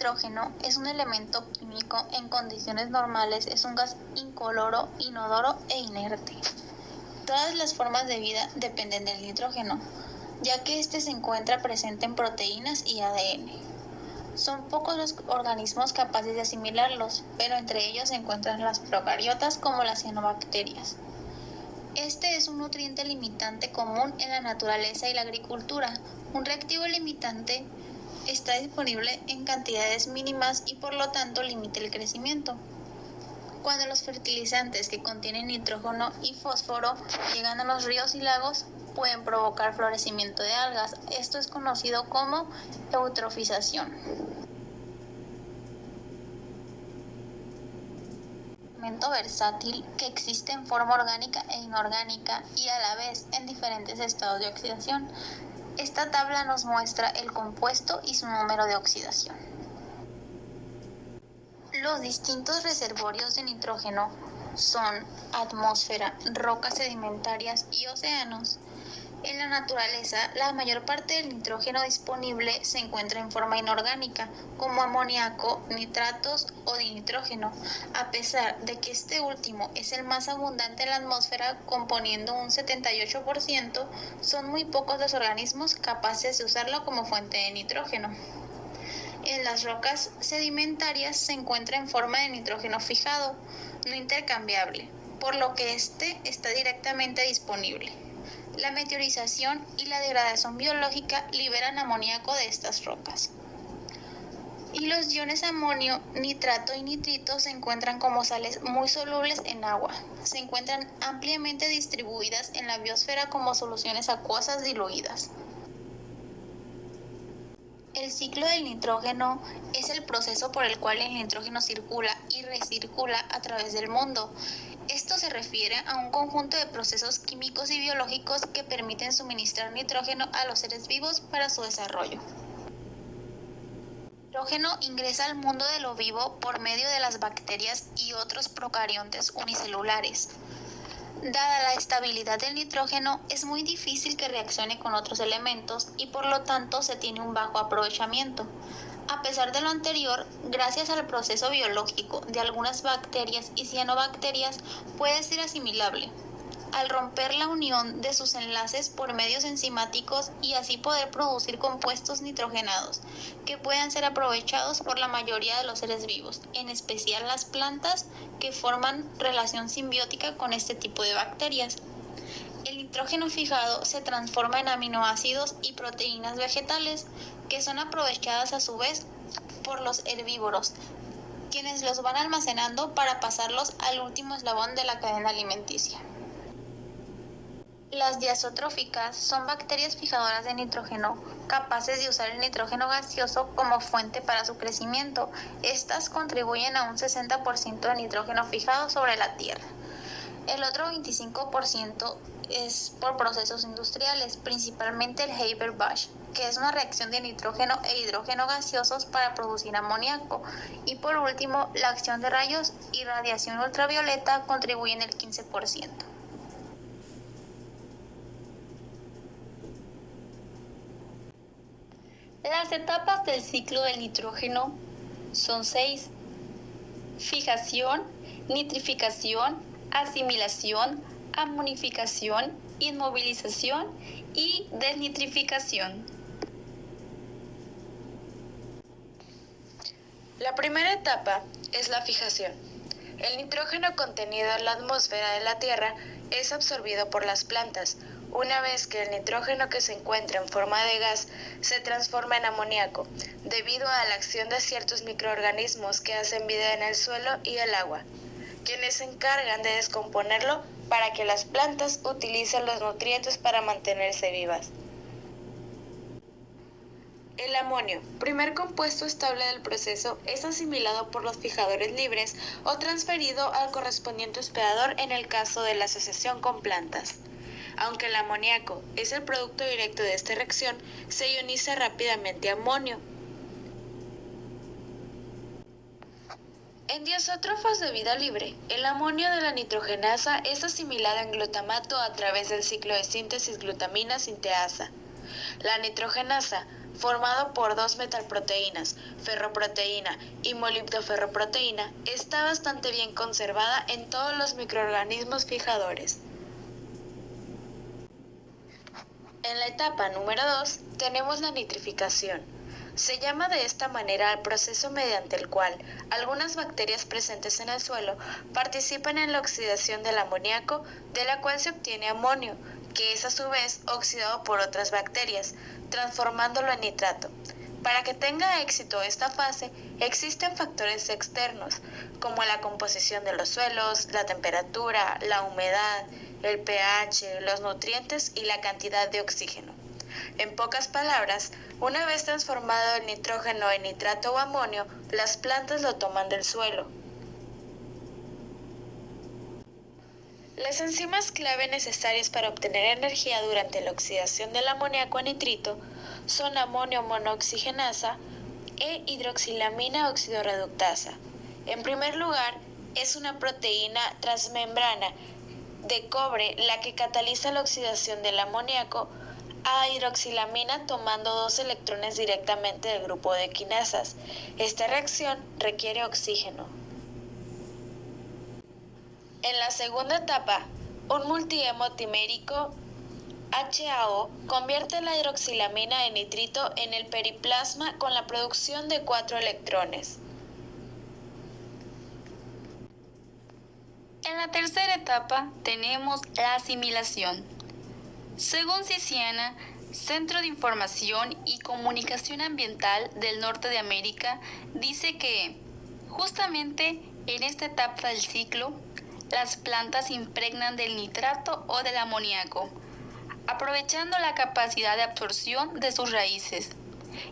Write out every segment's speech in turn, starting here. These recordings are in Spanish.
nitrógeno es un elemento químico en condiciones normales, es un gas incoloro, inodoro e inerte. Todas las formas de vida dependen del nitrógeno, ya que este se encuentra presente en proteínas y ADN. Son pocos los organismos capaces de asimilarlos, pero entre ellos se encuentran las procariotas como las cianobacterias. Este es un nutriente limitante común en la naturaleza y la agricultura. Un reactivo limitante está disponible en cantidades mínimas y por lo tanto limita el crecimiento. Cuando los fertilizantes que contienen nitrógeno y fósforo llegan a los ríos y lagos, pueden provocar florecimiento de algas. Esto es conocido como eutrofización. Elemento versátil que existe en forma orgánica e inorgánica y a la vez en diferentes estados de oxidación. Esta tabla nos muestra el compuesto y su número de oxidación. Los distintos reservorios de nitrógeno son atmósfera, rocas sedimentarias y océanos. En la naturaleza, la mayor parte del nitrógeno disponible se encuentra en forma inorgánica, como amoníaco, nitratos o dinitrógeno, a pesar de que este último es el más abundante en la atmósfera, componiendo un 78%, son muy pocos los organismos capaces de usarlo como fuente de nitrógeno. En las rocas sedimentarias se encuentra en forma de nitrógeno fijado, no intercambiable, por lo que este está directamente disponible. La meteorización y la degradación biológica liberan amoníaco de estas rocas. Y los iones amonio, nitrato y nitrito se encuentran como sales muy solubles en agua. Se encuentran ampliamente distribuidas en la biosfera como soluciones acuosas diluidas. El ciclo del nitrógeno es el proceso por el cual el nitrógeno circula y recircula a través del mundo. Esto se refiere a un conjunto de procesos químicos y biológicos que permiten suministrar nitrógeno a los seres vivos para su desarrollo. El nitrógeno ingresa al mundo de lo vivo por medio de las bacterias y otros procariontes unicelulares. Dada la estabilidad del nitrógeno, es muy difícil que reaccione con otros elementos y por lo tanto se tiene un bajo aprovechamiento. A pesar de lo anterior, gracias al proceso biológico de algunas bacterias y cianobacterias, puede ser asimilable. Al romper la unión de sus enlaces por medios enzimáticos y así poder producir compuestos nitrogenados que puedan ser aprovechados por la mayoría de los seres vivos, en especial las plantas que forman relación simbiótica con este tipo de bacterias. El nitrógeno fijado se transforma en aminoácidos y proteínas vegetales que son aprovechadas a su vez por los herbívoros, quienes los van almacenando para pasarlos al último eslabón de la cadena alimenticia. Las diazotróficas son bacterias fijadoras de nitrógeno, capaces de usar el nitrógeno gaseoso como fuente para su crecimiento. Estas contribuyen a un 60% de nitrógeno fijado sobre la Tierra. El otro 25% es por procesos industriales, principalmente el Haber-Bosch, que es una reacción de nitrógeno e hidrógeno gaseosos para producir amoníaco. Y por último, la acción de rayos y radiación ultravioleta contribuyen el 15%. Las etapas del ciclo del nitrógeno son 6: fijación, nitrificación, asimilación, amonificación, inmovilización y desnitrificación. La primera etapa es la fijación. El nitrógeno contenido en la atmósfera de la Tierra es absorbido por las plantas. Una vez que el nitrógeno que se encuentra en forma de gas se transforma en amoníaco, debido a la acción de ciertos microorganismos que hacen vida en el suelo y el agua, quienes se encargan de descomponerlo para que las plantas utilicen los nutrientes para mantenerse vivas. El amonio, primer compuesto estable del proceso, es asimilado por los fijadores libres o transferido al correspondiente hospedador en el caso de la asociación con plantas. Aunque el amoníaco es el producto directo de esta reacción, se ioniza rápidamente a amonio. En diazótrofos de vida libre, el amonio de la nitrogenasa es asimilado en glutamato a través del ciclo de síntesis glutamina-sinteasa. La nitrogenasa, formado por dos metalproteínas, ferroproteína y molibdoferroproteína, está bastante bien conservada en todos los microorganismos fijadores. En la etapa número 2 tenemos la nitrificación. Se llama de esta manera al proceso mediante el cual algunas bacterias presentes en el suelo participan en la oxidación del amoníaco, de la cual se obtiene amonio, que es a su vez oxidado por otras bacterias, transformándolo en nitrato. Para que tenga éxito esta fase, existen factores externos, como la composición de los suelos, la temperatura, la humedad, el pH, los nutrientes y la cantidad de oxígeno. En pocas palabras, una vez transformado el nitrógeno en nitrato o amonio, las plantas lo toman del suelo. Las enzimas clave necesarias para obtener energía durante la oxidación del amoníaco a nitrito son amonio monooxigenasa e hidroxilamina oxidorreductasa. En primer lugar, es una proteína transmembrana de cobre la que cataliza la oxidación del amoníaco a hidroxilamina tomando 2 electrones directamente del grupo de quinasas. Esta reacción requiere oxígeno. En la segunda etapa, un multihemotimérico HAO convierte la hidroxilamina en nitrito en el periplasma con la producción de 4 electrones. En la tercera etapa tenemos la asimilación. Según Ciciana, Centro de Información y Comunicación Ambiental del Norte de América, dice que justamente en esta etapa del ciclo, las plantas se impregnan del nitrato o del amoníaco, aprovechando la capacidad de absorción de sus raíces.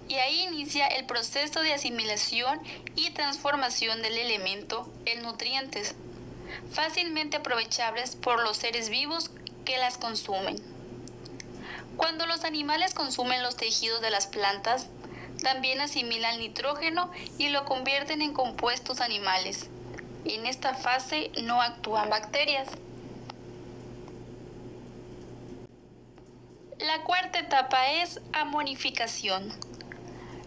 Y ahí inicia el proceso de asimilación y transformación del elemento en nutrientes, fácilmente aprovechables por los seres vivos que las consumen. Cuando los animales consumen los tejidos de las plantas, también asimilan nitrógeno y lo convierten en compuestos animales. En esta fase no actúan bacterias. La cuarta etapa es amonificación.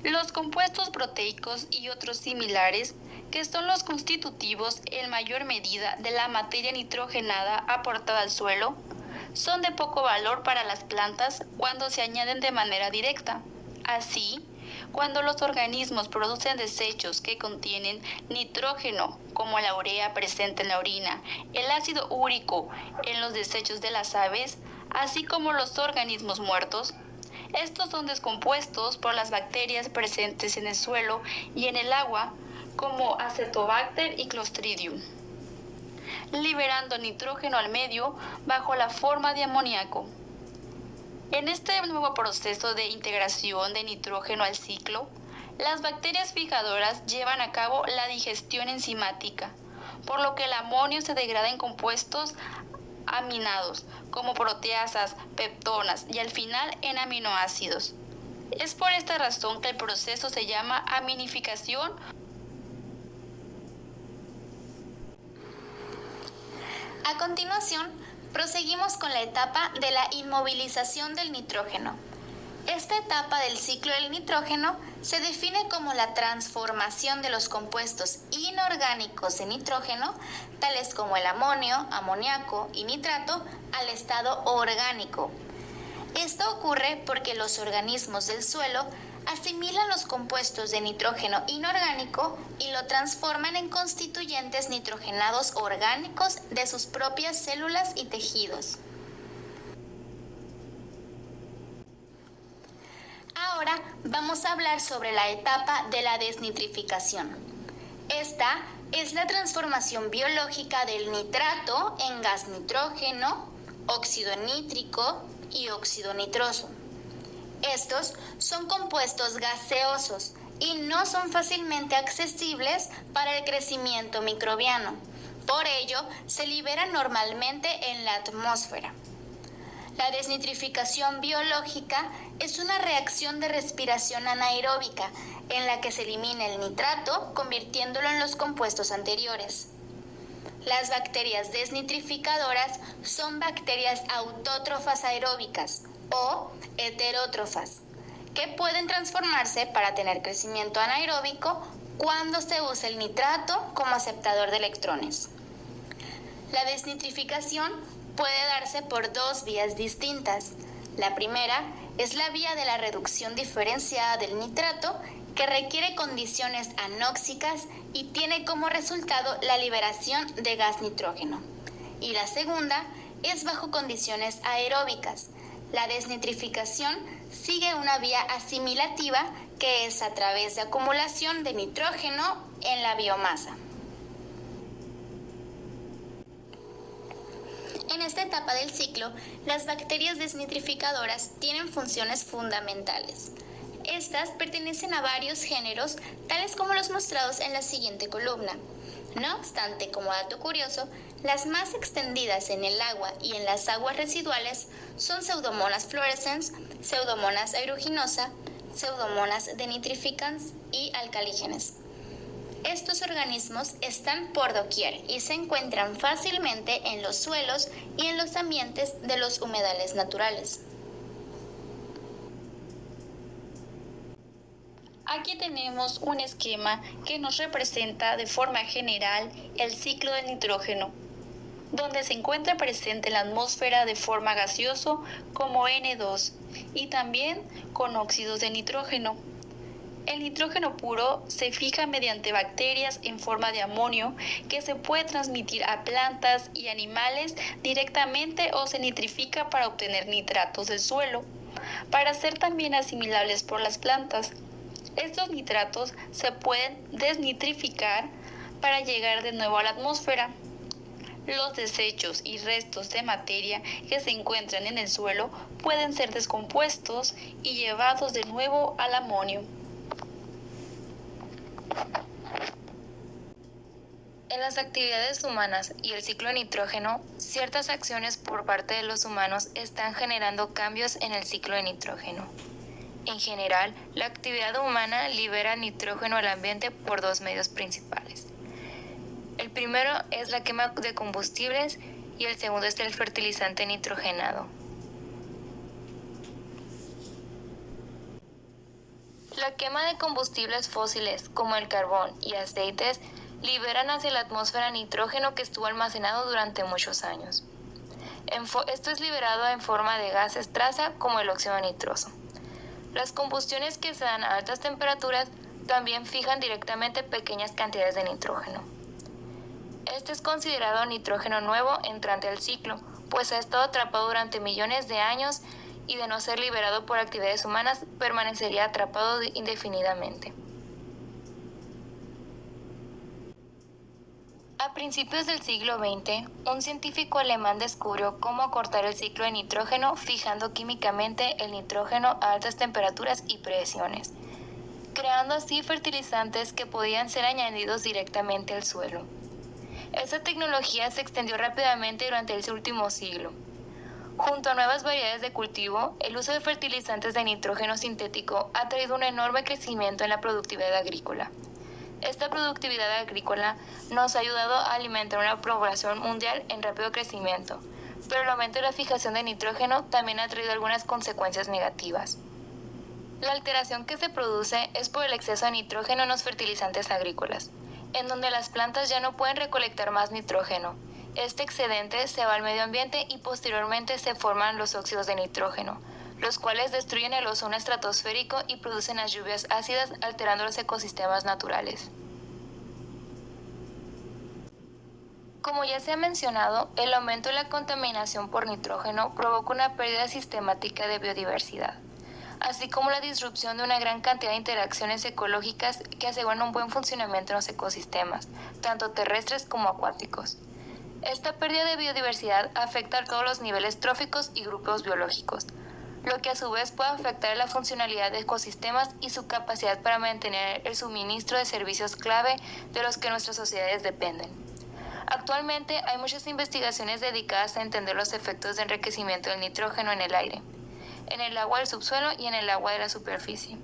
Los compuestos proteicos y otros similares, que son los constitutivos en mayor medida de la materia nitrogenada aportada al suelo, son de poco valor para las plantas cuando se añaden de manera directa. Así, cuando los organismos producen desechos que contienen nitrógeno, como la urea presente en la orina, el ácido úrico en los desechos de las aves, así como los organismos muertos, estos son descompuestos por las bacterias presentes en el suelo y en el agua, como Acetobacter y Clostridium, liberando nitrógeno al medio bajo la forma de amoníaco. En este nuevo proceso de integración de nitrógeno al ciclo, las bacterias fijadoras llevan a cabo la digestión enzimática, por lo que el amonio se degrada en compuestos aminados, como proteasas, peptonas y al final en aminoácidos. Es por esta razón que el proceso se llama aminificación. A continuación, proseguimos con la etapa de la inmovilización del nitrógeno. Esta etapa del ciclo del nitrógeno se define como la transformación de los compuestos inorgánicos de nitrógeno, tales como el amonio, amoníaco y nitrato, al estado orgánico. Esto ocurre porque los organismos del suelo asimilan los compuestos de nitrógeno inorgánico y lo transforman en constituyentes nitrogenados orgánicos de sus propias células y tejidos. Ahora vamos a hablar sobre la etapa de la desnitrificación. Esta es la transformación biológica del nitrato en gas nitrógeno, óxido nítrico y óxido nitroso. Estos son compuestos gaseosos y no son fácilmente accesibles para el crecimiento microbiano. Por ello, se liberan normalmente en la atmósfera. La desnitrificación biológica es una reacción de respiración anaeróbica en la que se elimina el nitrato convirtiéndolo en los compuestos anteriores. Las bacterias desnitrificadoras son bacterias autótrofas aeróbicas, o heterótrofas, que pueden transformarse para tener crecimiento anaeróbico cuando se usa el nitrato como aceptador de electrones. La desnitrificación puede darse por dos vías distintas. La primera es la vía de la reducción diferenciada del nitrato, que requiere condiciones anóxicas y tiene como resultado la liberación de gas nitrógeno. Y la segunda es bajo condiciones aeróbicas. La desnitrificación sigue una vía asimilativa, que es a través de acumulación de nitrógeno en la biomasa. En esta etapa del ciclo, las bacterias desnitrificadoras tienen funciones fundamentales. Estas pertenecen a varios géneros, tales como los mostrados en la siguiente columna. No obstante, como dato curioso, las más extendidas en el agua y en las aguas residuales son Pseudomonas fluorescens, Pseudomonas aeruginosa, Pseudomonas denitrificans y alcalígenes. Estos organismos están por doquier y se encuentran fácilmente en los suelos y en los ambientes de los humedales naturales. Aquí tenemos un esquema que nos representa de forma general el ciclo del nitrógeno, donde se encuentra presente la atmósfera de forma gaseoso como N2 y también con óxidos de nitrógeno. El nitrógeno puro se fija mediante bacterias en forma de amonio, que se puede transmitir a plantas y animales directamente o se nitrifica para obtener nitratos del suelo, para ser también asimilables por las plantas. Estos nitratos se pueden desnitrificar para llegar de nuevo a la atmósfera. Los desechos y restos de materia que se encuentran en el suelo pueden ser descompuestos y llevados de nuevo al amonio. En las actividades humanas y el ciclo de nitrógeno, ciertas acciones por parte de los humanos están generando cambios en el ciclo de nitrógeno. En general, la actividad humana libera nitrógeno al ambiente por dos medios principales. El primero es la quema de combustibles y el segundo es el fertilizante nitrogenado. La quema de combustibles fósiles como el carbón y aceites liberan hacia la atmósfera nitrógeno que estuvo almacenado durante muchos años. Esto es liberado en forma de gases traza como el óxido nitroso. Las combustiones que se dan a altas temperaturas también fijan directamente pequeñas cantidades de nitrógeno. Este es considerado nitrógeno nuevo entrante al ciclo, pues ha estado atrapado durante millones de años y de no ser liberado por actividades humanas permanecería atrapado indefinidamente. A principios del siglo XX, un científico alemán descubrió cómo acortar el ciclo de nitrógeno fijando químicamente el nitrógeno a altas temperaturas y presiones, creando así fertilizantes que podían ser añadidos directamente al suelo. Esta tecnología se extendió rápidamente durante el último siglo. Junto a nuevas variedades de cultivo, el uso de fertilizantes de nitrógeno sintético ha traído un enorme crecimiento en la productividad agrícola. Esta productividad agrícola nos ha ayudado a alimentar una población mundial en rápido crecimiento, pero el aumento de la fijación de nitrógeno también ha traído algunas consecuencias negativas. La alteración que se produce es por el exceso de nitrógeno en los fertilizantes agrícolas, en donde las plantas ya no pueden recolectar más nitrógeno. Este excedente se va al medio ambiente y posteriormente se forman los óxidos de nitrógeno, los cuales destruyen el ozono estratosférico y producen las lluvias ácidas, alterando los ecosistemas naturales. Como ya se ha mencionado, el aumento de la contaminación por nitrógeno provoca una pérdida sistemática de biodiversidad, así como la disrupción de una gran cantidad de interacciones ecológicas que aseguran un buen funcionamiento en los ecosistemas, tanto terrestres como acuáticos. Esta pérdida de biodiversidad afecta a todos los niveles tróficos y grupos biológicos, lo que a su vez puede afectar la funcionalidad de ecosistemas y su capacidad para mantener el suministro de servicios clave de los que nuestras sociedades dependen. Actualmente hay muchas investigaciones dedicadas a entender los efectos de enriquecimiento del nitrógeno en el aire, en el agua del subsuelo y en el agua de la superficie.